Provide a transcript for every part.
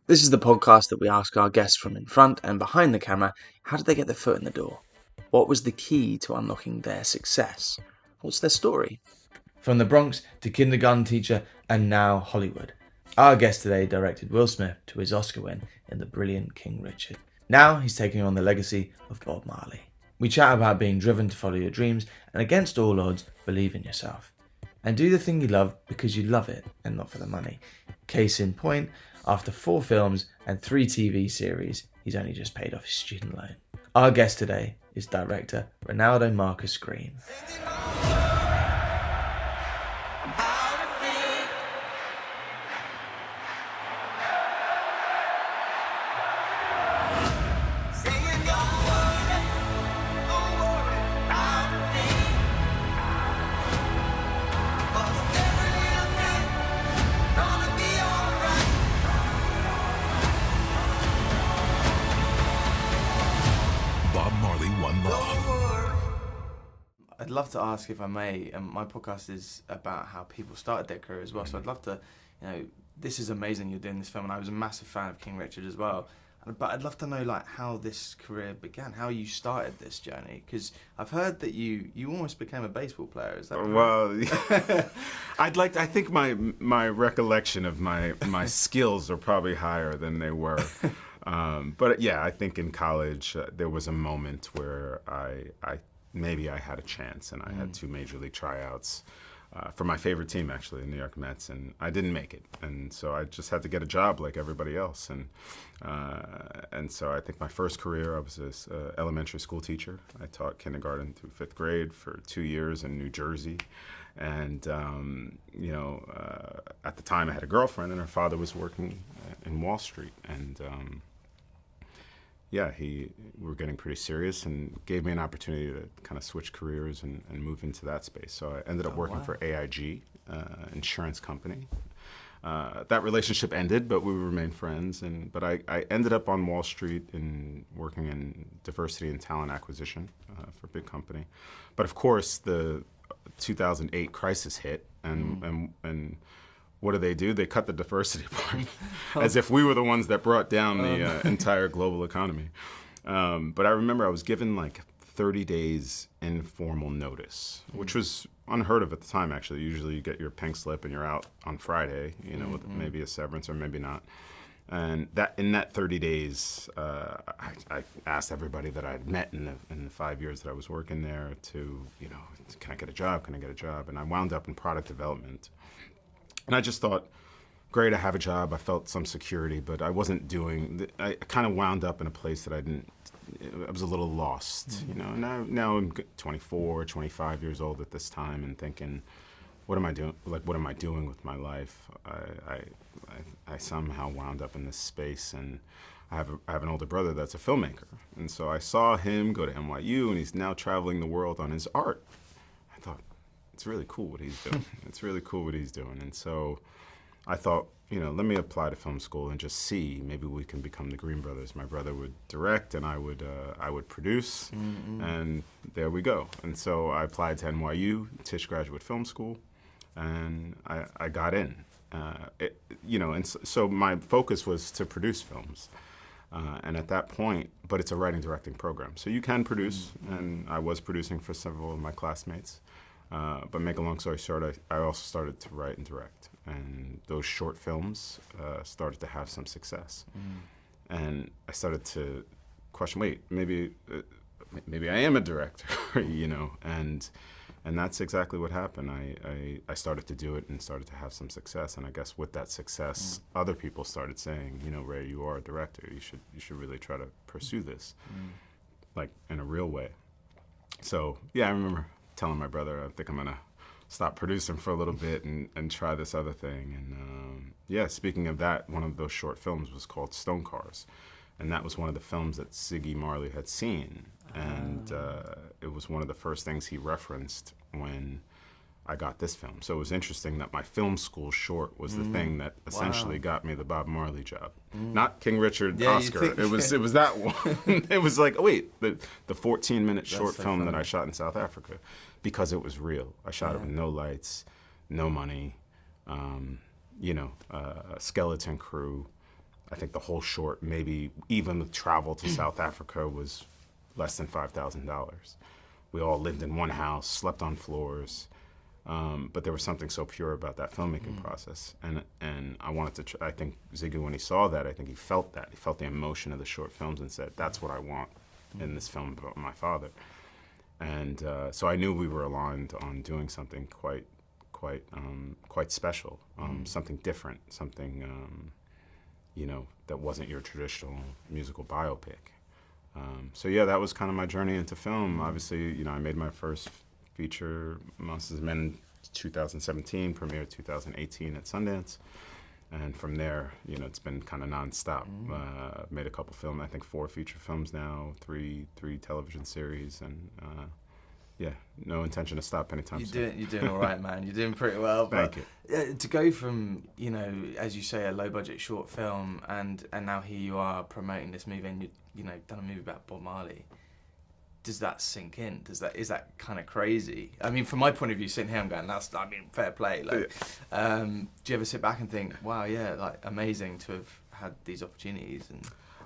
This is the podcast that we ask our guests from in front and behind the camera, how did they get their foot in the door? What was the key to unlocking their success? What's their story? From the Bronx to kindergarten teacher and now Hollywood. Our guest today directed Will Smith to his Oscar win in The Brilliant King Richard. Now he's taking on the legacy of Bob Marley. We chat about being driven to follow your dreams and against all odds, believe in yourself. And do the thing you love because you love it and not for the money. Case in point, after 4 films and 3 TV series, he's only just paid off his student loan. Our guest today is director Reinaldo Marcus Green. Bob Marley, One Love. I'd love to ask, if I may, my podcast is about how people started their career as well, so I'd love to, this is amazing you're doing this film, and I was a massive fan of King Richard as well, but I'd love to know how this career began, how you started this journey, because I've heard that you almost became a baseball player, is that correct? Well, I think my recollection of my skills are probably higher than they were. But yeah, I think in college there was a moment where I maybe I had a chance, and I had 2 major league tryouts for my favorite team, actually, the New York Mets, and I didn't make it, and so I just had to get a job like everybody else, and so I think my first career I was an elementary school teacher. I taught kindergarten through 5th grade for 2 years in New Jersey. And, at the time I had a girlfriend, and her father was working in Wall Street. And, we were getting pretty serious, and gave me an opportunity to kind of switch careers and move into that space. So I ended up working for AIG, insurance company. That relationship ended, but we remained friends. But I ended up on Wall Street and working in diversity and talent acquisition for a big company. But of course, the 2008 crisis hit, and what do? They cut the diversity part, as if we were the ones that brought down the entire global economy. But I remember I was given 30 days informal notice, which was unheard of at the time, actually. Usually you get your pink slip and you're out on Friday, with maybe a severance or maybe not. And in that 30 days, I asked everybody that I'd met in the 5 years that I was working there to, can I get a job? Can I get a job? And I wound up in product development. And I just thought, great, I have a job. I felt some security, but I wasn't I kind of wound up in a place that I was a little lost, Now I'm 24, 25 years old at this time, and thinking, what am I doing? What am I doing with my life? I somehow wound up in this space, and I have an older brother that's a filmmaker, and so I saw him go to NYU, and he's now traveling the world on his art. I thought, it's really cool what he's doing. It's really cool what he's doing, and so I thought, let me apply to film school and just see. Maybe we can become the Green Brothers. My brother would direct, and I would produce, and there we go. And so I applied to NYU, Tisch Graduate Film School, and I got in. So my focus was to produce films. And at that point, but it's a writing directing program. So you can produce, and I was producing for several of my classmates. But make a long story short, I also started to write and direct. And those short films started to have some success. And I started to question, wait, maybe I am a director, And that's exactly what happened. I started to do it and started to have some success, and I guess with that success, other people started saying, Ray, you are a director. You should really try to pursue this, in a real way. So yeah, I remember telling my brother, I think I'm gonna stop producing for a little bit and try this other thing. And speaking of that, one of those short films was called Stone Cars. And that was one of the films that Ziggy Marley had seen. And it was one of the first things he referenced when I got this film. So it was interesting that my film school short was the thing that essentially got me the Bob Marley job. Not King Richard Oscar. It was that one. It was like, oh wait, the 14-minute short film that I shot in South Africa, because it was real. I shot it with no lights, no money, a skeleton crew. I think the whole short, maybe even the travel to South Africa, was less than $5,000. We all lived in one house, slept on floors, but there was something so pure about that filmmaking process. And I wanted to, I think Ziggy, when he saw that, I think he felt that. He felt the emotion of the short films and said, that's what I want in this film about my father. And so I knew we were aligned on doing something quite special, something different, something, that wasn't your traditional musical biopic. So yeah, that was kind of my journey into film. Obviously, I made my first feature, Monsters and Men, in 2017, premiered 2018 at Sundance. And from there, it's been kind of nonstop. Made a couple films, I think 4 feature films now, three television series, and yeah, no intention to stop anytime soon. You're doing all right, man. You're doing pretty well. Thank you. To go from, as you say, a low-budget short film, and now here you are promoting this movie, and you've done a movie about Bob Marley. Does that sink in? Is that kind of crazy? I mean, from my point of view, sitting here, I'm going, fair play. Like, do you ever sit back and think, wow, yeah, like amazing to have had these opportunities? And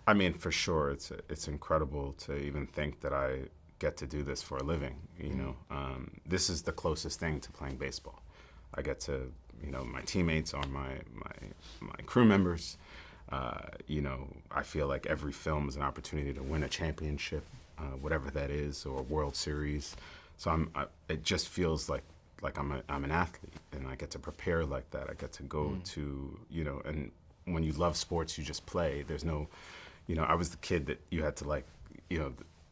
I mean, for sure, it's incredible to even think that I get to do this for a living. This is the closest thing to playing baseball. I get to, my teammates are my crew members. I feel like every film is an opportunity to win a championship, whatever that is, or a World Series. So it just feels like I'm an athlete, and I get to prepare like that. I get to go to, and when you love sports, you just play. There's no, I was the kid that you had to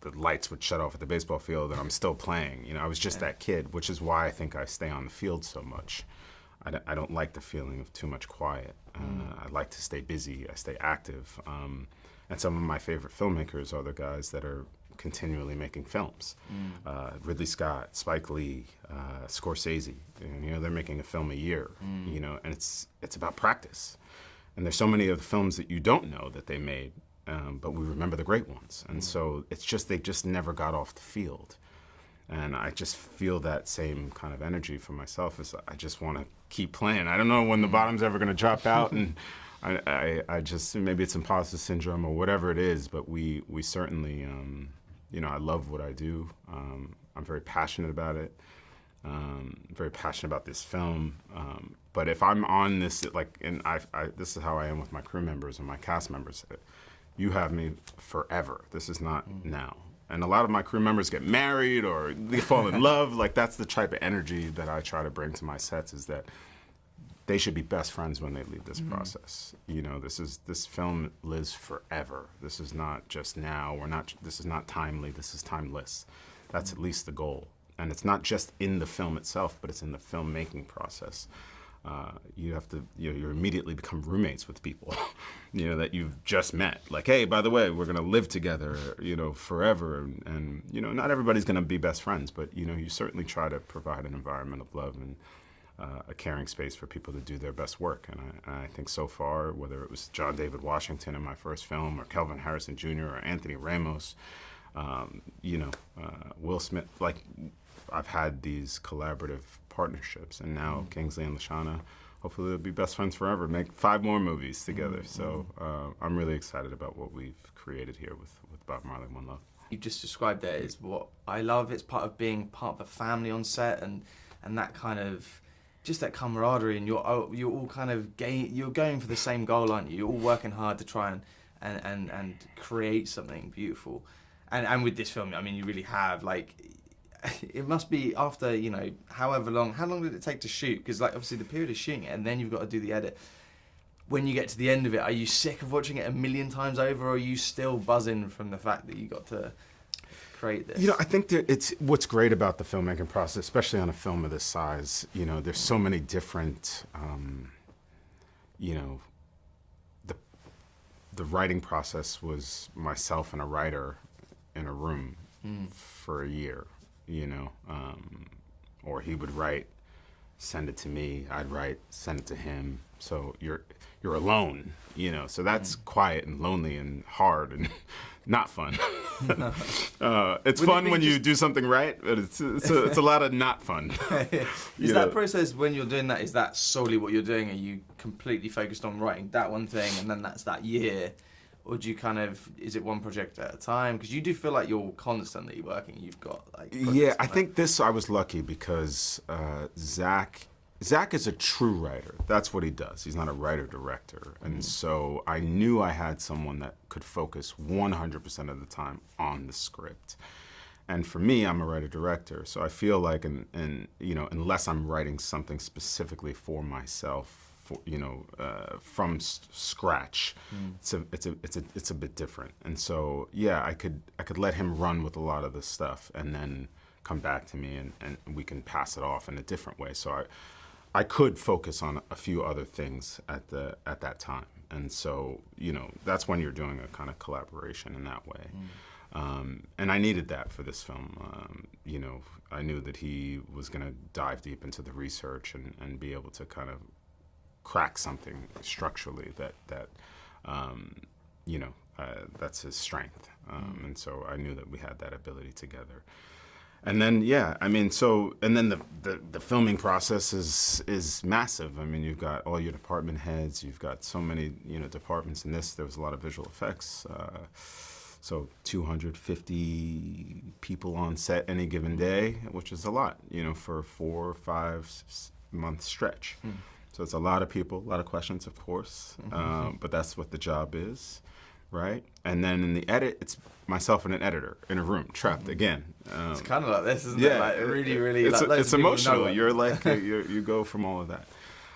the lights would shut off at the baseball field and I'm still playing. I was just that kid, which is why I think I stay on the field so much. I don't like the feeling of too much quiet. I like to stay busy, I stay active. And some of my favorite filmmakers are the guys that are continually making films. Ridley Scott, Spike Lee, Scorsese, they're making a film a year, and it's about practice. And there's so many of the films that you don't know that they made, but we remember the great ones. And so it's just, they just never got off the field. And I just feel that same kind of energy for myself. Is I just want to keep playing. I don't know when the bottom's ever going to drop out, and I just, maybe it's imposter syndrome or whatever it is, but we certainly, I love what I do. I'm very passionate about it. Very passionate about this film. But if I'm on this, and this is how I am with my crew members and my cast members. You have me forever. This is not now. And a lot of my crew members get married or they fall in love. That's the type of energy that I try to bring to my sets, is that they should be best friends when they leave this process. This film lives forever. This is not just now. This is not timely. This is timeless. That's at least the goal. And it's not just in the film itself, but it's in the filmmaking process. You have to, you immediately become roommates with people, that you've just met. Like, hey, by the way, we're gonna live together, forever. And not everybody's gonna be best friends, but you certainly try to provide an environment of love and a caring space for people to do their best work. And I think so far, whether it was John David Washington in my first film, or Kelvin Harrison Jr., or Anthony Ramos, Will Smith, I've had these collaborative partnerships, and now Kingsley and Lashana, hopefully they'll be best friends forever, make 5 more movies together. So I'm really excited about what we've created here with Bob Marley, One Love. You just described that as what I love. It's part of being part of a family on set, and that kind of, just that camaraderie, and you're all kind of you're going for the same goal, aren't you? You're all working hard to try and create something beautiful. And with this film, I mean, you really have, it must be after, however long. How long did it take to shoot? Because, obviously the period of shooting it, and then you've got to do the edit. When you get to the end of it, are you sick of watching it a million times over, or are you still buzzing from the fact that you got to create this? I think that it's what's great about the filmmaking process, especially on a film of this size. There's so many different, the writing process was myself and a writer in a room for a year. Or he would write, send it to me, I'd write, send it to him. So you're alone, so that's quiet and lonely and hard and Not fun. It's fun when you do something right, but it's a lot of not fun. Is that process, when you're doing that, is that solely what you're doing? Are you completely focused on writing that one thing and then that's that year? Or do you is it one project at a time? Because you do feel like you're constantly working. You've got like... Yeah, I think I was lucky because Zach is a true writer. That's what he does. He's not a writer-director. And so I knew I had someone that could focus 100% of the time on the script. And for me, I'm a writer-director. So I feel like, unless I'm writing something specifically for myself, from scratch, it's a bit different. And so, yeah, I could let him run with a lot of this stuff and then come back to me and we can pass it off in a different way. So I could focus on a few other things at that time. And so, that's when you're doing a kind of collaboration in that way. And I needed that for this film. I knew that he was going to dive deep into the research and be able to kind of crack something structurally that's his strength. And so I knew that we had that ability together. And then, the filming process is massive. I mean, you've got all your department heads, you've got so many, departments in this. There was a lot of visual effects. So 250 people on set any given day, which is a lot, for a 4 or 5 month stretch. So it's a lot of people, a lot of questions, of course, but that's what the job is, right? And then in the edit, it's myself and an editor in a room, trapped again. It's kind of like this, isn't it? Like really, really. It's emotional. You're like you go from all of that.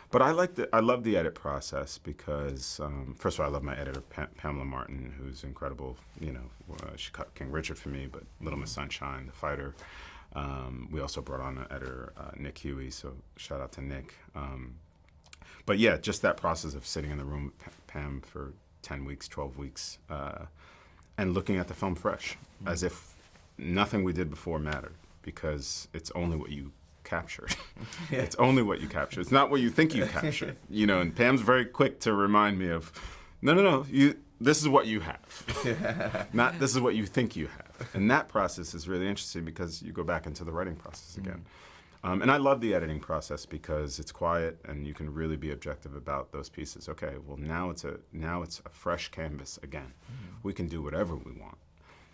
But I love the edit process because first of all, I love my editor Pamela Martin, who's incredible. She cut King Richard for me, but Little Miss Sunshine, The Fighter. We also brought on an editor, Nick Huey. So shout out to Nick. But yeah, just that process of sitting in the room with Pam for 10 weeks, 12 weeks, and looking at the film fresh, as if nothing we did before mattered, because it's only what you captured. It's only what you captured. It's not what you think you captured. And Pam's very quick to remind me of, no, this is what you have. Not this is what you think you have. And that process is really interesting because you go back into the writing process again. And I love the editing process because it's quiet and you can really be objective about those pieces. Okay, well now it's a fresh canvas again. We can do whatever we want.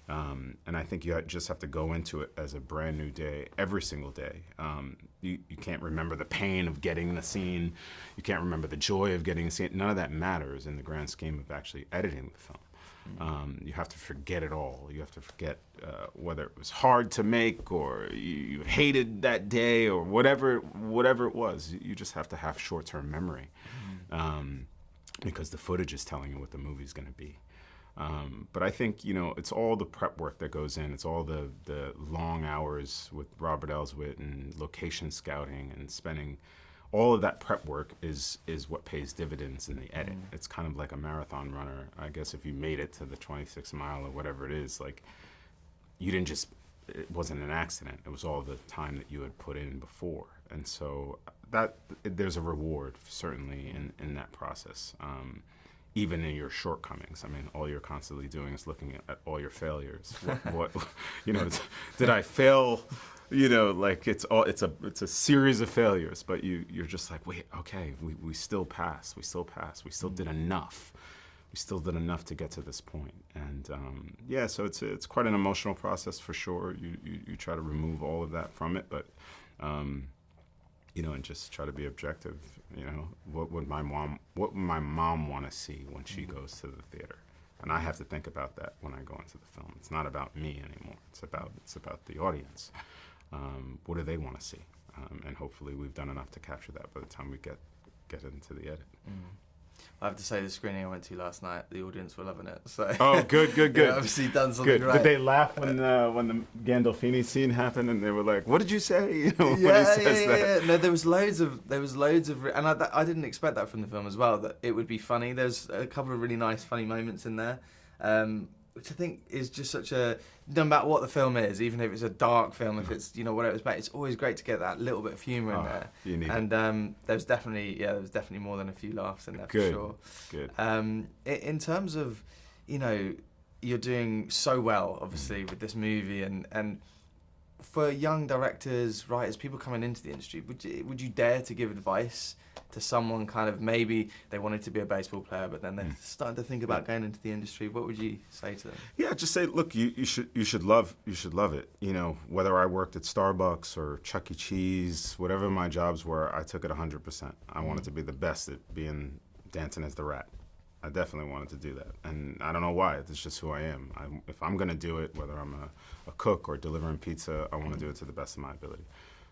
And I think you just have to go into it as a brand new day, every single day. You can't remember the pain of getting the scene. You can't remember the joy of getting the scene. None of that matters in the grand scheme of actually editing the film. You have to forget it all. You have to forget whether it was hard to make or you hated that day or whatever it was. You just have to have short-term memory because the footage is telling you what the movie's going to be. But I think, it's all the prep work that goes in. It's all the long hours with Robert Elswit and location scouting and spending. All of that prep work is what pays dividends in the edit. It's kind of like a marathon runner. I guess if you made it to the 26 mile or whatever it is, like it wasn't an accident. It was all the time that you had put in before. And so there's a reward certainly in that process. Even in your shortcomings. I mean, all you're constantly doing is looking at all your failures. What did I fail? Like it's a series of failures, but you're just like, wait, okay, we still passed. We still did enough. We still did enough to get to this point. And so it's quite an emotional process for sure. You try to remove all of that from it, but and just try to be objective. What would my mom want to see when she goes to the theater? And I have to think about that when I go into the film. It's not about me anymore. It's about the audience. What do they want to see? And hopefully we've done enough to capture that by the time we get into the edit. I have to say, the screening I went to last night, the audience were loving it. So oh, good. Obviously done something right. Did they laugh when the Gandolfini scene happened and they were like, "What did you say?" When Yeah. he says that. No, there was loads of, and I didn't expect that from the film as well. That it would be funny. There's a couple of really nice, funny moments in there, which I think is just such a, no matter what the film is, even if it's a dark film, if it's whatever it's about, it's always great to get that little bit of humour in there. You need and there's definitely more than a few laughs in there for sure. Good. In terms of, you're doing so well, obviously, with this movie, and for young directors, writers, people coming into the industry, would you dare to give advice to someone kind of maybe they wanted to be a baseball player, but then they're starting to think about going into the industry? What would you say to them? Yeah, just say, look, you should love it. You know, whether I worked at Starbucks or Chuck E. Cheese, whatever my jobs were, I took it 100%. I wanted to be the best at dancing as the rat. I definitely wanted to do that, and I don't know why. It's just who I am. If I'm gonna do it, whether I'm a cook or delivering pizza, I want to do it to the best of my ability.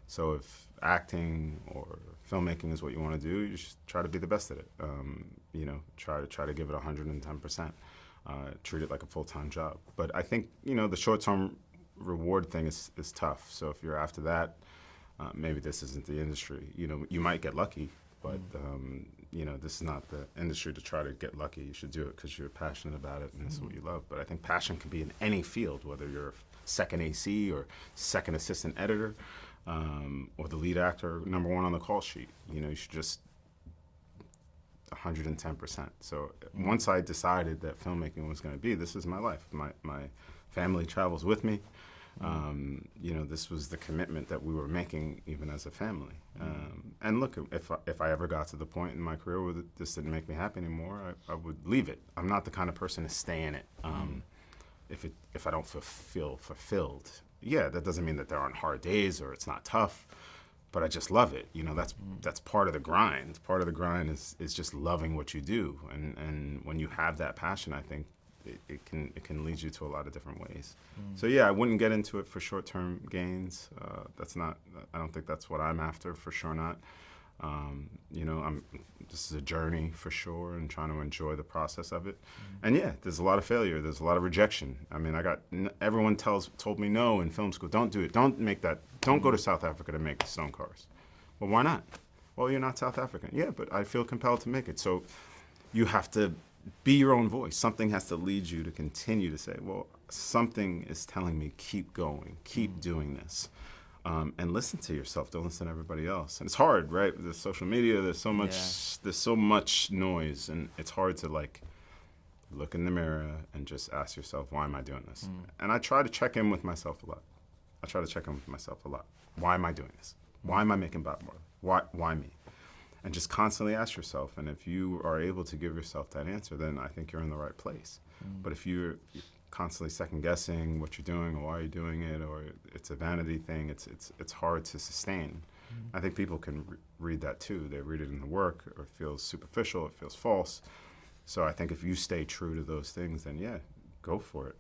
So if acting or filmmaking is what you want to do, you should try to be the best at it. You know, try to give it 110%. Treat it like a full-time job. But I think, you know, the short-term reward thing is tough. So if you're after that, maybe this isn't the industry. You know, you might get lucky, but you know, this is not the industry to try to get lucky. You should do it because you're passionate about it and this is what you love. But I think passion can be in any field, whether you're second AC or second assistant editor, or the lead actor, number one on the call sheet. You know, you should just 110%. So once I decided that filmmaking was going to be, this is my life. My family travels with me. You know, this was the commitment that we were making even as a family. And look, if I ever got to the point in my career where this didn't make me happy anymore, I would leave it. I'm not the kind of person to stay in it. If I don't feel fulfilled. Yeah, that doesn't mean that there aren't hard days or it's not tough, but I just love it. You know, that's part of the grind. Part of the grind is just loving what you do. And when you have that passion, I think it can lead you to a lot of different ways. So yeah, I wouldn't get into it for short-term gains. I don't think that's what I'm after, for sure not. You know, this is a journey for sure, and trying to enjoy the process of it. And yeah, there's a lot of failure. There's a lot of rejection. I mean, everyone told me no in film school. Don't do it. Don't make that. Don't go to South Africa to make stone cars. Well, why not? Well, you're not South African. Yeah, but I feel compelled to make it. So you have to be your own voice. Something has to lead you to continue to say, well, something is telling me keep going, keep doing this. And listen to yourself. Don't listen to everybody else. And it's hard, right? There's social media. There's so much noise, and it's hard to like look in the mirror and just ask yourself, why am I doing this? And I try to check in with myself a lot. Why am I doing this? Why am I making Bob Marley? Why me? And just constantly ask yourself. And if you are able to give yourself that answer, then I think you're in the right place. But if you're constantly second guessing what you're doing or why you're doing it, or it's a vanity thing, it's hard to sustain. I think people can read that too. They read it in the work, or it feels superficial, it feels false. So I think if you stay true to those things, then yeah, go for it.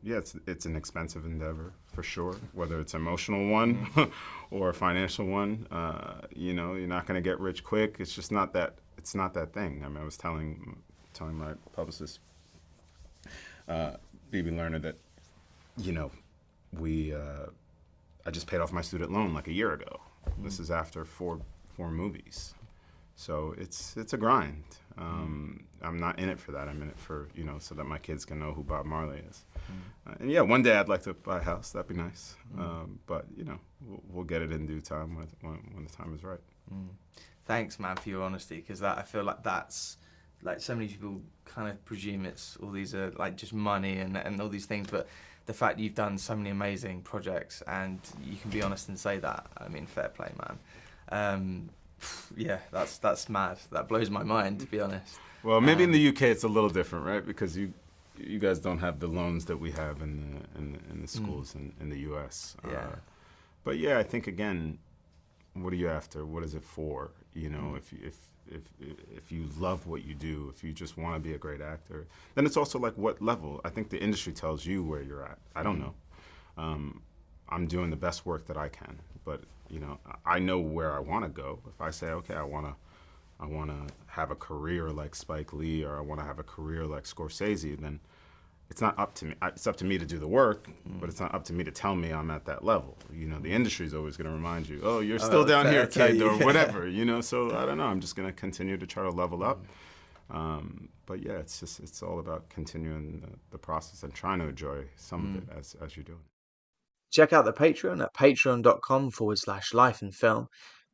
Yeah, it's an expensive endeavor for sure, whether it's an emotional one or a financial one. You know, you're not going to get rich quick. It's just not that. It's not that thing. I mean, I was telling my publicist, BB Lerner, that, you know, I just paid off my student loan like a year ago. This is after four movies. So it's a grind. I'm not in it for that. I'm in it for, you know, so that my kids can know who Bob Marley is. And yeah, one day I'd like to buy a house. That'd be nice. But, you know, we'll get it in due time when the time is right. Thanks, man, for your honesty, because I feel like that's, like, so many people kind of presume it's all these are like just money and all these things, but the fact you've done so many amazing projects and you can be honest and say that, I mean, fair play, man. Yeah, that's mad. That blows my mind, to be honest. Well, maybe in the UK it's a little different, right? Because you guys don't have the loans that we have in the schools in the US. Yeah. But yeah, I think again, what are you after? What is it for? You know, if you love what you do, if you just want to be a great actor, then it's also like what level. I think the industry tells you where you're at. I don't know. I'm doing the best work that I can, but you know, I know where I want to go. If I say, okay, I want to have a career like Spike Lee, or I want to have a career like Scorsese, then it's not up to me. It's up to me to do the work, but it's not up to me to tell me I'm at that level. You know, the industry is always going to remind you, oh, you're still down here, kid, or whatever, you know? So I don't know. I'm just going to continue to try to level up. But yeah, it's all about continuing the process and trying to enjoy some of it as you're doing it. Check out the Patreon at patreon.com/lifeandfilm,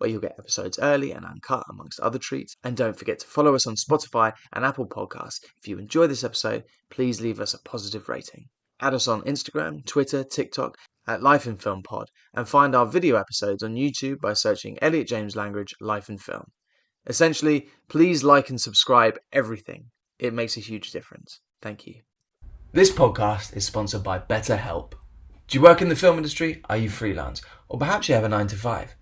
where you'll get episodes early and uncut amongst other treats. And don't forget to follow us on Spotify and Apple Podcasts. If you enjoy this episode, please leave us a positive rating. Add us on Instagram, Twitter, TikTok at Life in Film Pod, and find our video episodes on YouTube by searching Elliot James Langridge Life in Film. Essentially, please like and subscribe everything. It makes a huge difference. Thank you. This podcast is sponsored by BetterHelp. Do you work in the film industry? Are you freelance? Or perhaps you have a 9 to 5?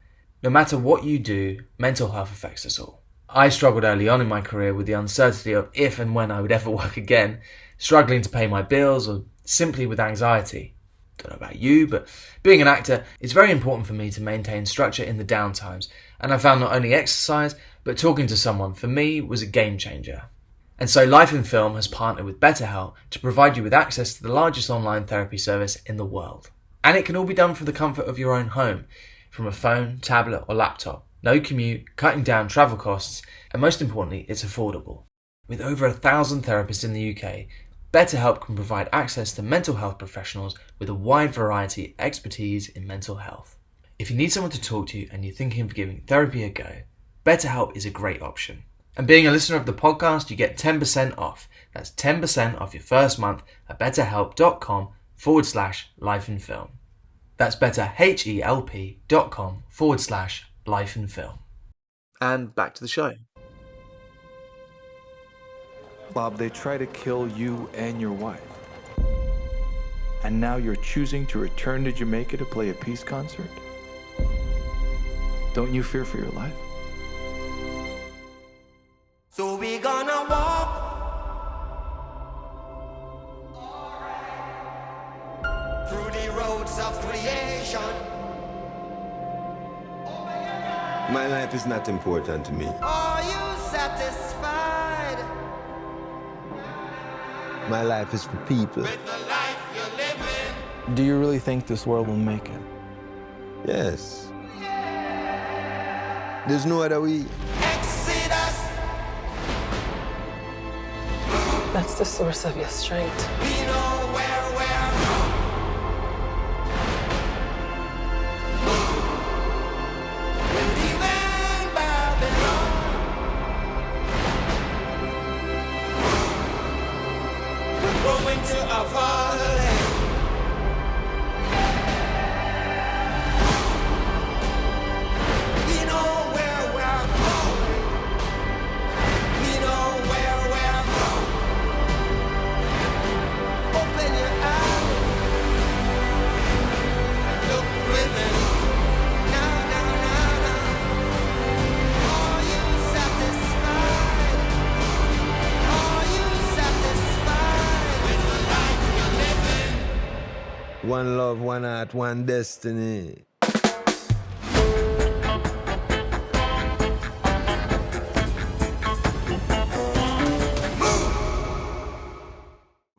No matter what you do, mental health affects us all. I struggled early on in my career with the uncertainty of if and when I would ever work again, struggling to pay my bills, or simply with anxiety. Don't know about you, but being an actor, it's very important for me to maintain structure in the downtimes, and I found not only exercise, but talking to someone for me was a game changer. And so Life in Film has partnered with BetterHelp to provide you with access to the largest online therapy service in the world. And it can all be done from the comfort of your own home, from a phone, tablet or laptop. No commute, cutting down travel costs, and most importantly, it's affordable. With over 1,000 therapists in the UK, BetterHelp can provide access to mental health professionals with a wide variety of expertise in mental health. If you need someone to talk to and you're thinking of giving therapy a go, BetterHelp is a great option. And being a listener of the podcast, you get 10% off. That's 10% off your first month at betterhelp.com/lifeinfilm. That's betterhelp.com/lifeinfilm. And back to the show. Bob, they try to kill you and your wife. And now you're choosing to return to Jamaica to play a peace concert? Don't you fear for your life? So we gonna walk through the roads of creation. My life is not important to me. Are you satisfied My life is for people. with the life you're living? Do you really think this world will make it? Yes. There's no other way. Exodus, That's the source of your strength. we know where we're from. We'll leave in Babylon. We're going to our fatherland. We know where we're going. We know where we're from. Open your eyes and look within. Now, now, now, now. Are you satisfied? Are you satisfied with the life you're living? One love, one heart, one destiny.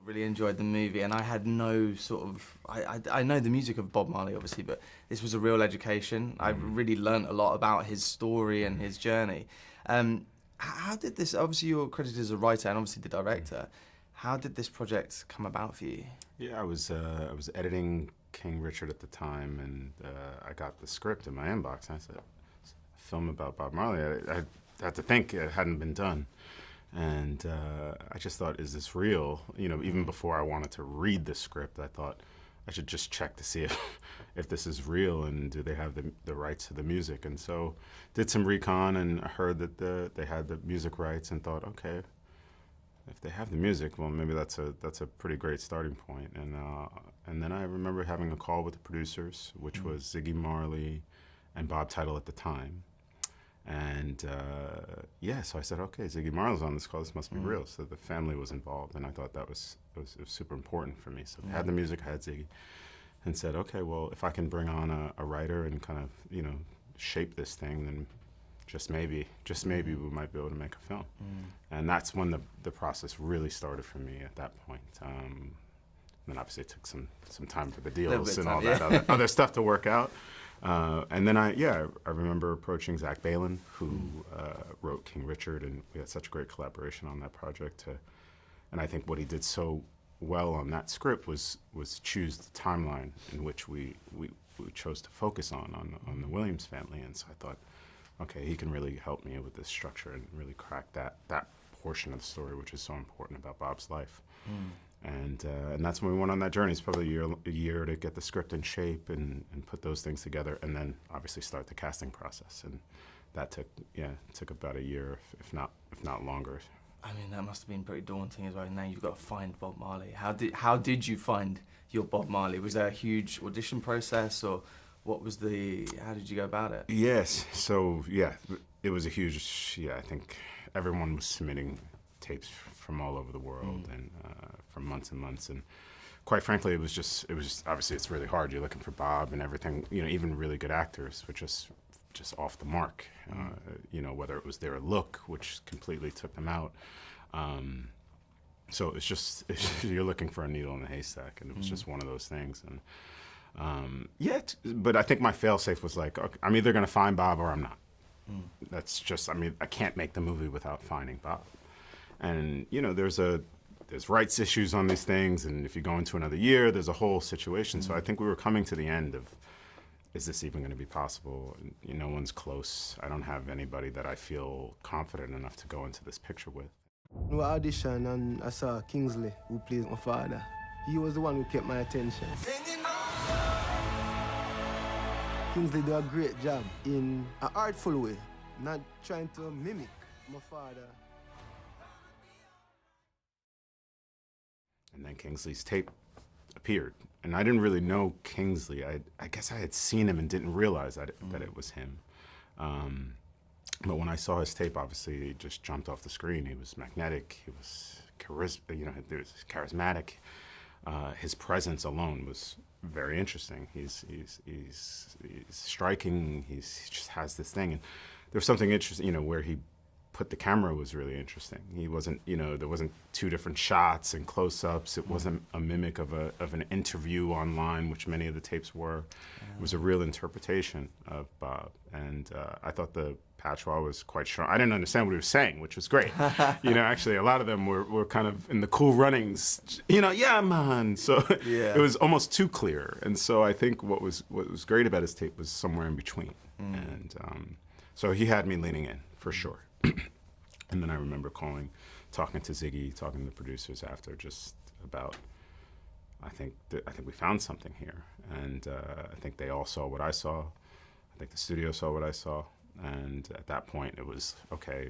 Really enjoyed the movie, and I had no sort of I know the music of Bob Marley obviously, but this was a real education. I really learnt a lot about his story and his journey. How did this, obviously you're credited as a writer and obviously the director, how did this project come about for you? Yeah, I was editing King Richard at the time, and I got the script in my inbox, and I said, a film about Bob Marley. I had to think it hadn't been done. And I just thought, is this real? You know, even before I wanted to read the script, I thought I should just check to see if this is real and do they have the rights to the music. And so did some recon and heard that they had the music rights and thought, okay, if they have the music, well, maybe that's a pretty great starting point. And then I remember having a call with the producers, which was Ziggy Marley and Bob Title at the time. And so I said, okay, Ziggy Marley's on this call, this must be real. So the family was involved, and I thought it was super important for me. So I had the music, I had Ziggy, and said, okay, well, if I can bring on a writer and kind of, you know, shape this thing, then just maybe we might be able to make a film. And that's when the process really started for me at that point. Then obviously it took some time for the deals and all that other stuff to work out. And then I remember approaching Zach Balin, who wrote King Richard, and we had such a great collaboration on that project. And I think what he did so well on that script was choose the timeline in which we chose to focus on the Williams family. And so I thought, okay, he can really help me with this structure and really crack that portion of the story, which is so important about Bob's life. And that's when we went on that journey. It's probably a year to get the script in shape and put those things together, and then obviously start the casting process. And that took about a year, if not longer. I mean, that must have been pretty daunting as well. Now you've got to find Bob Marley. How did you find your Bob Marley? Was there a huge audition process, or how did you go about it? Yes, so yeah, it was a huge, I think everyone was submitting tapes from all over the world and for months and months, and quite frankly, it was obviously it's really hard. You're looking for Bob and everything, even really good actors were just off the mark, whether it was their look, which completely took them out. So you're looking for a needle in a haystack, and it was just one of those things. And but I think my fail-safe was like, okay, I'm either going to find Bob or I'm not. That's just, I can't make the movie without finding Bob. And, there's rights issues on these things, and if you go into another year, there's a whole situation. So I think we were coming to the end of, is this even going to be possible? And, no one's close. I don't have anybody that I feel confident enough to go into this picture with. We auditioned and I saw Kingsley, who plays my father. He was the one who kept my attention. Kingsley did a great job in an artful way, not trying to mimic my father. And then Kingsley's tape appeared. And I didn't really know Kingsley. I guess I had seen him and didn't realize that it was him. But when I saw his tape, obviously, he just jumped off the screen. He was magnetic. He was charismatic. His presence alone was very interesting. He's striking. He just has this thing. And there was something interesting, where he put the camera was really interesting. He wasn't, there wasn't two different shots and close-ups. It wasn't a mimic of an interview online, which many of the tapes were. It was a real interpretation of Bob. And I thought the patois was quite strong. I didn't understand what he was saying, which was great. Actually, a lot of them were kind of in the cool runnings, yeah, man. So it was almost too clear. And so I think what was great about his tape was somewhere in between. And so he had me leaning in, for sure. And then I remember talking to Ziggy, talking to the producers after, just about, I think we found something here. And I think they all saw what I saw. I think the studio saw what I saw. And at that point, it was, okay,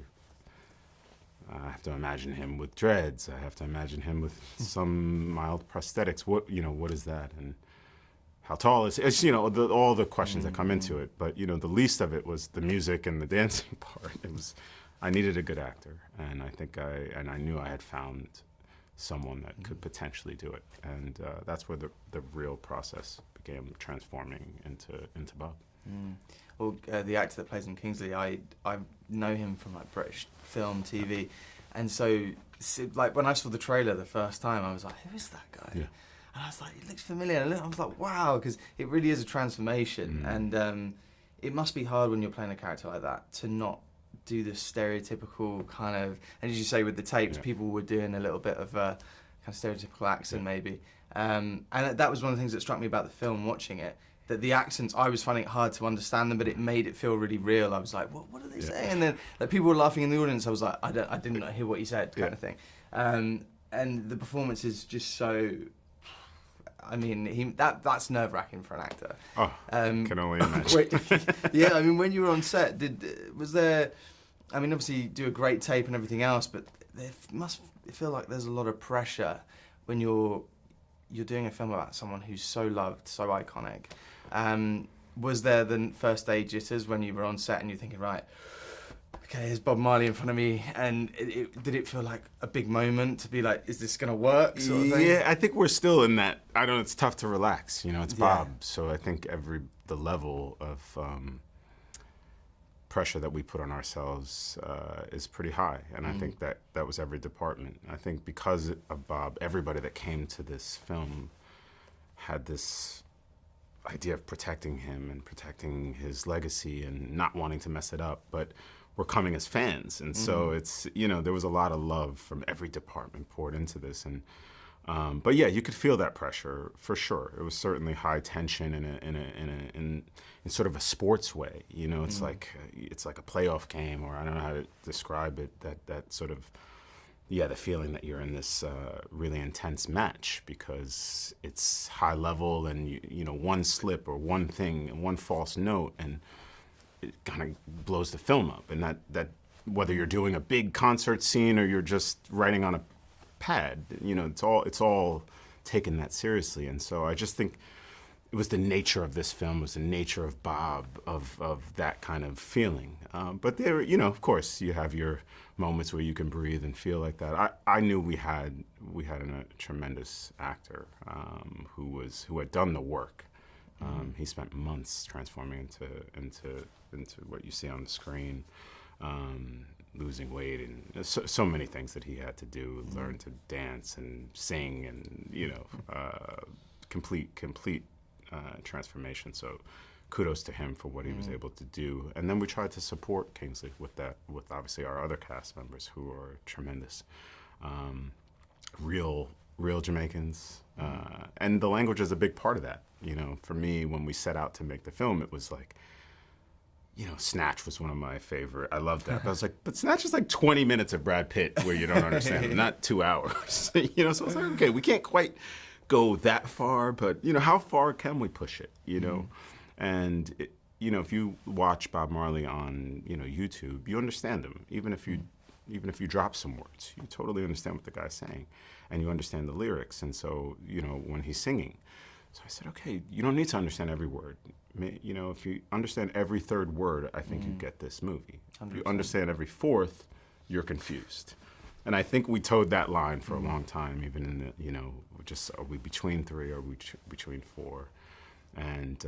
I have to imagine him with dreads. I have to imagine him with some mild prosthetics. What is that? And how tall is he? All the questions that come into it. But, the least of it was the music and the dancing part. I needed a good actor. And I knew I had found someone that could potentially do it. And that's where the real process began transforming into Bob. Well, the actor that plays him, Kingsley, I know him from British film, TV, and so when I saw the trailer the first time, I was like, who is that guy? Yeah. And I was like, he looks familiar. And I was like, wow, because it really is a transformation, and it must be hard when you're playing a character like that to not do the stereotypical kind of, and as you say with the tapes, people were doing a little bit of a kind of stereotypical accent maybe, and that was one of the things that struck me about the film watching it. That the accents, I was finding it hard to understand them, but it made it feel really real. I was like, what are they saying? And then people were laughing in the audience. I was like, I didn't hear what he said, kind of thing. And the performance is just so, that's nerve-wracking for an actor. Oh, can only imagine. Yeah, when you were on set, was there, obviously you do a great tape and everything else, but there must feel like there's a lot of pressure when you're doing a film about someone who's so loved, so iconic. Was there the first day jitters when you were on set and you're thinking, right, okay, here's Bob Marley in front of me, and did it feel like a big moment to be like, is this gonna work, sort of thing? Yeah, I think we're still in that, I don't know, it's tough to relax, it's Bob, so I think the level of pressure that we put on ourselves is pretty high, and I think that was every department. I think because of Bob, everybody that came to this film had this idea of protecting him and protecting his legacy and not wanting to mess it up, but we're coming as fans, and so it's, there was a lot of love from every department poured into this, and But yeah, you could feel that pressure for sure. It was certainly high tension in sort of a sports way. You know, it's like a playoff game, or I don't know how to describe it. That sort of, yeah, the feeling that you're in this really intense match because it's high level, and you know, one slip or one thing and one false note, and it kind of blows the film up. And that whether you're doing a big concert scene or you're just writing on a pad, you know, it's all taken that seriously. And so I just think it was the nature of this film, was the nature of Bob, of that kind of feeling. But there, you know, of course, you have your moments where you can breathe and feel like that. I knew we had a tremendous actor who had done the work. He spent months transforming into what you see on the screen. Losing weight and so many things that he had to do, learn to dance and sing, and you know, complete transformation. So kudos to him for what he was able to do. And then we tried to support Kingsley with that, with obviously our other cast members who are tremendous, real Jamaicans, and the language is a big part of that. You know, for me, when we set out to make the film, it was like, you know, Snatch was one of my favorite. I loved that. But I was like, but Snatch is like 20 minutes of Brad Pitt where you don't understand, not 2 hours. You know, so I was like, okay, we can't quite go that far, but, you know, how far can we push it, you know? And, you know, if you watch Bob Marley on, you know, YouTube, you understand him. Even if you drop some words, you totally understand what the guy's saying. And you understand the lyrics. And so, you know, when he's singing. So I said, okay, you don't need to understand every word. You know, if you understand every third word, I think you get this movie. 100%. If you understand every fourth, you're confused. And I think we towed that line for a long time, even in the, you know, just are we between 3 or are we between 4? And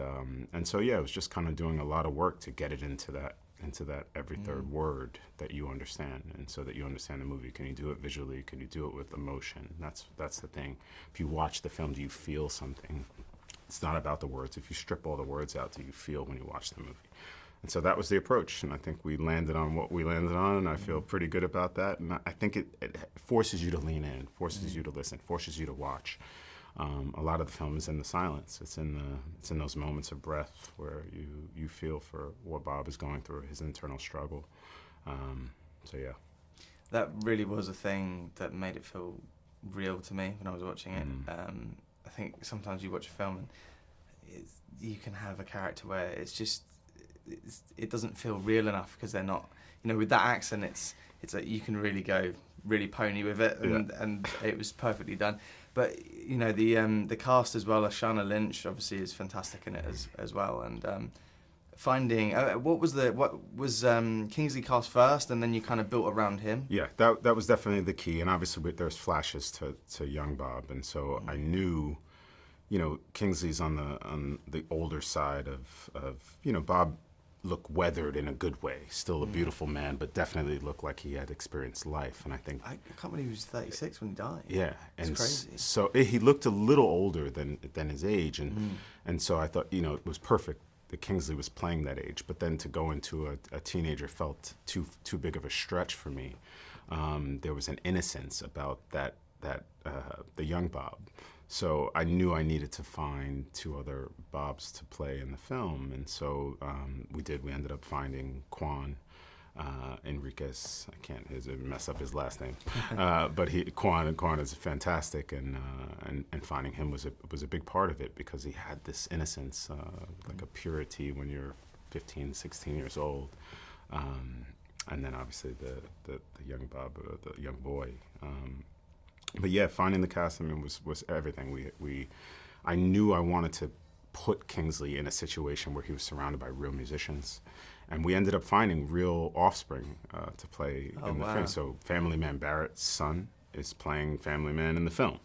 so, yeah, it was just kind of doing a lot of work to get it into that every third word that you understand, and so that you understand the movie. Can you do it visually? Can you do it with emotion? That's the thing. If you watch the film, do you feel something? It's not about the words. If you strip all the words out, do you feel when you watch the movie? And so that was the approach, and I think we landed on what we landed on, and I feel pretty good about that. And I think it forces you to lean in, forces you to listen, forces you to watch. A lot of the film is in the silence. It's in those moments of breath where you feel for what Bob is going through, his internal struggle. So yeah, that really was a thing that made it feel real to me when I was watching it. I think sometimes you watch a film and you can have a character where it doesn't feel real enough because they're not, you know, with that accent, it's like you can really go really pony with it, and it was perfectly done. But you know, the cast as well, Ashana Lynch obviously is fantastic in it as well, and finding what was Kingsley cast first, and then you kind of built around him. Yeah, that was definitely the key, and obviously there's flashes to young Bob, and so I knew, you know, Kingsley's on the older side of you know, Bob looked weathered in a good way, still a beautiful man, but definitely looked like he had experienced life. And I think I can't believe he was 36 when he died. Yeah, and it's crazy. So he looked a little older than his age, and so I thought, you know, it was perfect that Kingsley was playing that age. But then to go into a teenager felt too big of a stretch for me. There was an innocence about that the young Bob. So I knew I needed to find 2 other Bobs to play in the film, and so we ended up finding Quan Enriquez. I can't mess up his last name, but Quan is fantastic, and finding him was a big part of it because he had this innocence, like a purity when you're 15, 16 years old, and then obviously the young Bob, the young boy. But yeah, finding the cast, I mean, was everything. I knew I wanted to put Kingsley in a situation where he was surrounded by real musicians, and we ended up finding real offspring to play in the film. So Family Man Barrett's son is playing Family Man in the film,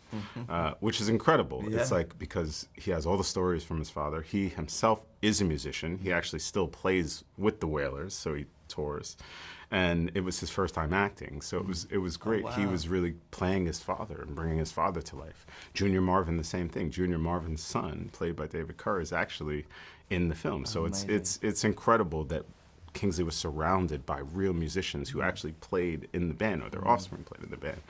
which is incredible. Yeah. It's like, because he has all the stories from his father. He himself is a musician. He actually still plays with the Wailers, so he tours. And it was his first time acting, so it was great. Oh, wow. He was really playing his father and bringing his father to life. Junior Marvin, the same thing. Junior Marvin's son, played by David Kerr, is actually in the film. So it's incredible that Kingsley was surrounded by real musicians who actually played in the band, or their offspring played in the band.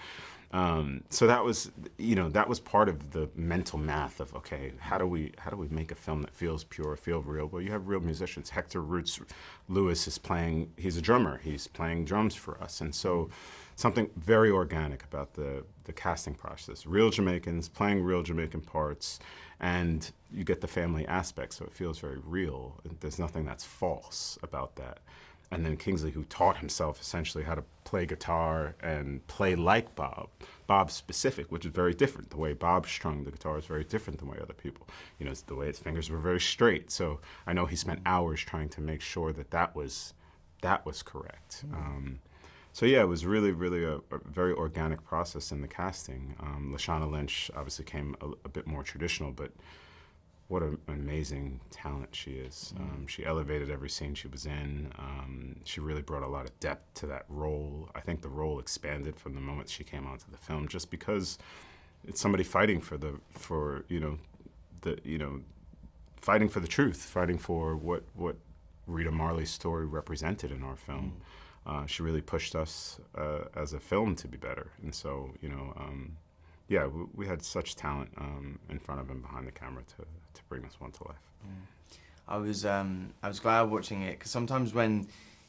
So that was, that was part of the mental math of, okay, how do we make a film that feels pure, feel real? Well, you have real musicians. Hector Roots Lewis is playing, he's a drummer, he's playing drums for us. And so something very organic about the casting process. Real Jamaicans playing real Jamaican parts, and you get the family aspect, so it feels very real. There's nothing that's false about that. And then Kingsley, who taught himself essentially how to play guitar and play like Bob's specific, which is very different. The way Bob strung the guitar is very different than the way other people. The way his fingers were very straight. So I know he spent hours trying to make sure that was correct. So yeah, it was really, really a very organic process in the casting. Lashana Lynch obviously came a bit more traditional, but what an amazing talent she is. She elevated every scene she was in. She really brought a lot of depth to that role. I think the role expanded from the moment she came onto the film, just because it's somebody fighting for fighting for the truth, fighting for what Rita Marley's story represented in our film. She really pushed us as a film to be better. And so, yeah, we had such talent in front of and behind the camera to bring this one to life. I was glad watching it, because sometimes when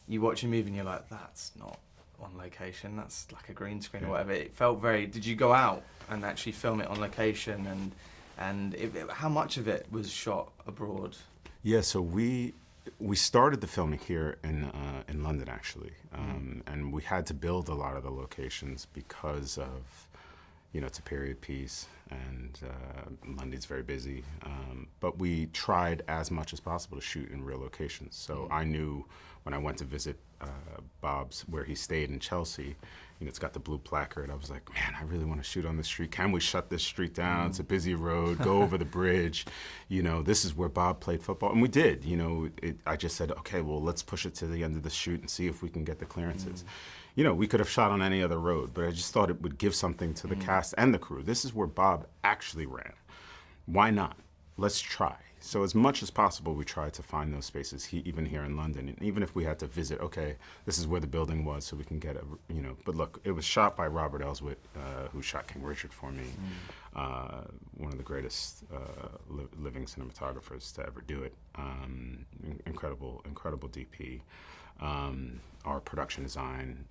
you watch a movie and you're like, that's not on location, that's like a green screen or whatever. It felt very. Did you go out and actually film it on location, and how much of it was shot abroad? Yeah, so we started the filming here in London, actually, and we had to build a lot of the locations because of, it's a period piece, and London's very busy. But we tried as much as possible to shoot in real locations. So I knew when I went to visit Bob's, where he stayed in Chelsea, it's got the blue placard. I was like, man, I really want to shoot on this street. Can we shut this street down? It's a busy road. Go over the bridge. This is where Bob played football. And we did. I just said, okay, well, let's push it to the end of the shoot and see if we can get the clearances. We could have shot on any other road, but I just thought it would give something to the cast and the crew. This is where Bob actually ran. Why not? Let's try. So as much as possible, we tried to find those spaces, even here in London. And even if we had to visit, okay, this is where the building was, so we can get But look, it was shot by Robert Elswit, who shot King Richard for me. One of the greatest living cinematographers to ever do it. Incredible DP. Our production design,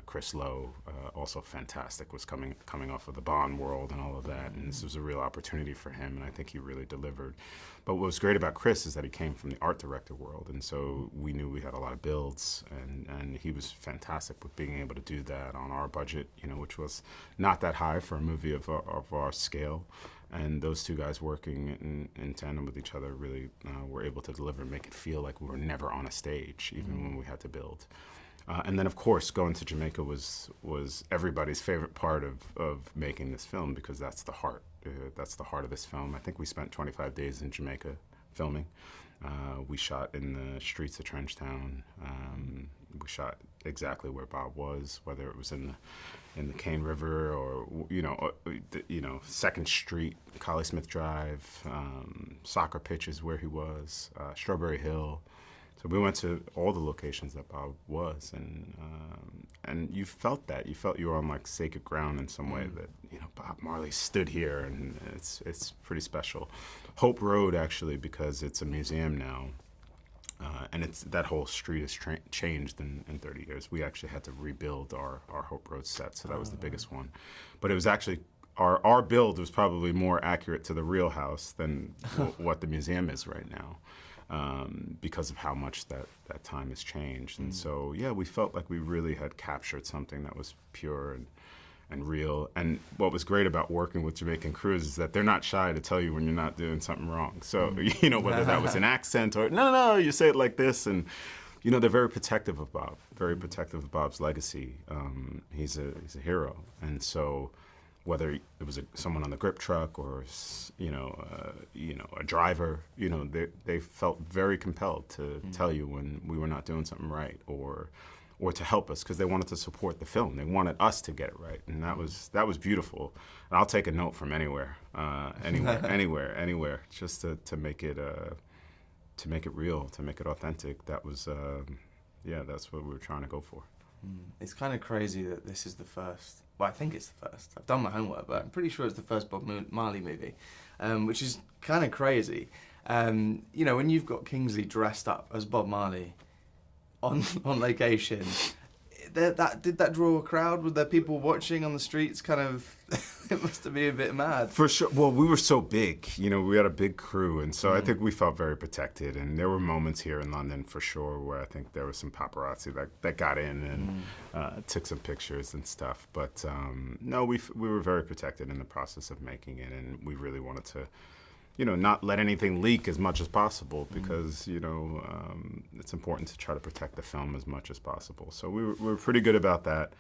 Chris Lowe, also fantastic, was coming off of the Bond world and all of that, and this was a real opportunity for him, and I think he really delivered. But what was great about Chris is that he came from the art director world, and so we knew we had a lot of builds, and he was fantastic with being able to do that on our budget, which was not that high for a movie of our scale. And those two guys working in tandem with each other really were able to deliver and make it feel like we were never on a stage, even when we had to build. And then, of course, going to Jamaica was everybody's favorite part of making this film, because that's the heart. That's the heart of this film. I think we spent 25 days in Jamaica filming. We shot in the streets of Trenchtown. We shot exactly where Bob was, whether it was in the Cane River or 2nd Street, Collie Smith Drive, soccer pitches where he was, Strawberry Hill. So we went to all the locations that Bob was, and you felt that. You felt you were on like sacred ground in some way, that Bob Marley stood here, and it's pretty special. Hope Road, actually, because it's a museum now. And that whole street has changed in 30 years. We actually had to rebuild our Hope Road set, so that was the biggest one. But it was actually, our build was probably more accurate to the real house than what the museum is right now, because of how much that time has changed. And so, yeah, we felt like we really had captured something that was pure and real. And what was great about working with Jamaican crews is that they're not shy to tell you when you're not doing something wrong. So, whether that was an accent or, no, you say it like this. And, they're very protective of Bob, very protective of Bob's legacy. He's a hero. And so whether it was someone on the grip truck or, a driver, they felt very compelled to tell you when we were not doing something right, or to help us, because they wanted to support the film. They wanted us to get it right, and that was beautiful. And I'll take a note from anywhere, anywhere, just to make it real, to make it authentic. That was, that's what we were trying to go for. It's kind of crazy that this is the first. Well, I think it's the first. I've done my homework, but I'm pretty sure it's the first Bob Marley movie, which is kind of crazy. You know, when you've got Kingsley dressed up as Bob Marley on location, did that draw a crowd? Were there people watching on the streets? Kind of, it must have been a bit mad. For sure. Well, we were so big, you know, we had a big crew, and so I think we felt very protected. And there were moments here in London, for sure, where I think there was some paparazzi that got in and took some pictures and stuff. But no, we were very protected in the process of making it, and we really wanted to, you know, not let anything leak as much as possible, because, you know, it's important to try to protect the film as much as possible. So we were pretty good about that.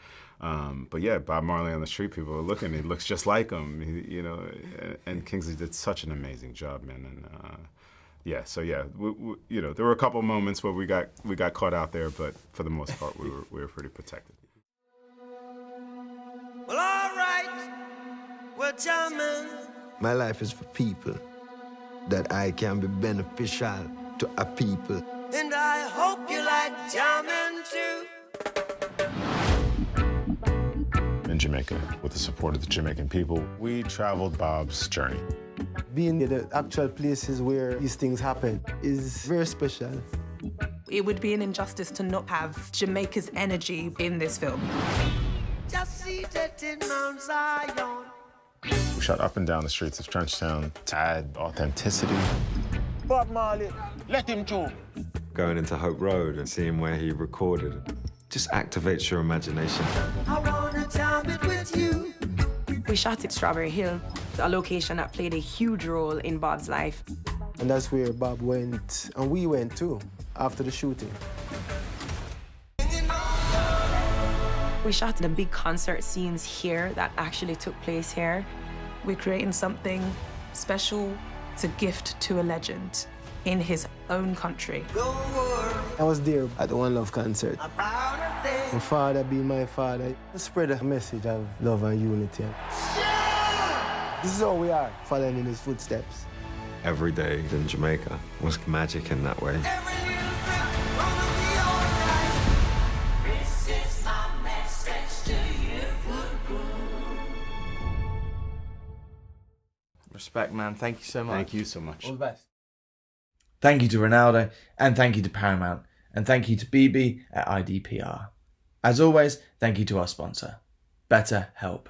But yeah, Bob Marley on the street, people are looking, he looks just like him, you know, and Kingsley did such an amazing job, man. And yeah, so yeah, we, you know, there were a couple moments where we got caught out there, but for the most part, we were pretty protected. Well, all right, we're jamming. My life is for people, that I can be beneficial to a people. And I hope you like jamming too. In Jamaica, with the support of the Jamaican people, we traveled Bob's journey. Being in the actual places where these things happen is very special. It would be an injustice to not have Jamaica's energy in this film. Just seated in Mount Zion. We shot up and down the streets of Trenchtown to add authenticity. Bob Marley, let him through. Going into Hope Road and seeing where he recorded just activates your imagination. I wanna jam it with you. We shot at Strawberry Hill, a location that played a huge role in Bob's life. And that's where Bob went, and we went too, after the shooting. We shot the big concert scenes here that actually took place here. We're creating something special to gift to a legend in his own country. I was there at the One Love concert. My father being my father, spread a message of love and unity. This is how we are, following in his footsteps. Every day in Jamaica was magic in that way. Respect, man. Thank you so much. Thank you so much. All the best. Thank you to Reinaldo, and thank you to Paramount, and thank you to BB at IDPR. As always, thank you to our sponsor, BetterHelp.